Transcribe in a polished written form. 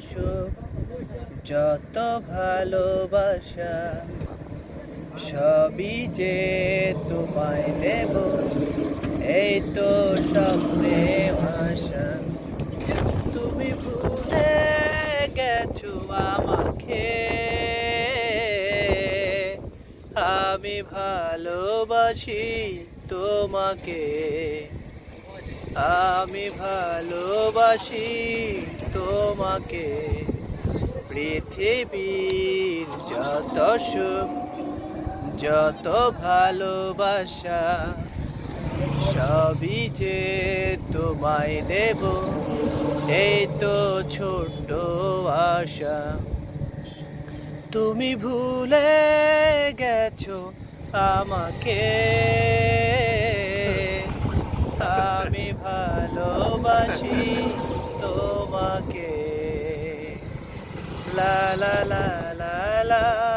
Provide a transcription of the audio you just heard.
সুখ যত ভালোবাসা সবই যে তোমায় দেব এই তো স্বপ্নে ভাষা তুমি ভুলে গেছো আমাকে আমি ভালোবাসি তোমাকে আমি ভালোবাসি তোমাকে পৃথিবীর যত সুখ যত ভালোবাসা সবই যে তোমায় দেব এই তো ছোট্ট আশা তুমি ভুলে গেছো আমাকে আমি ভালোবাসি তোমাকে লা লা লা লা লা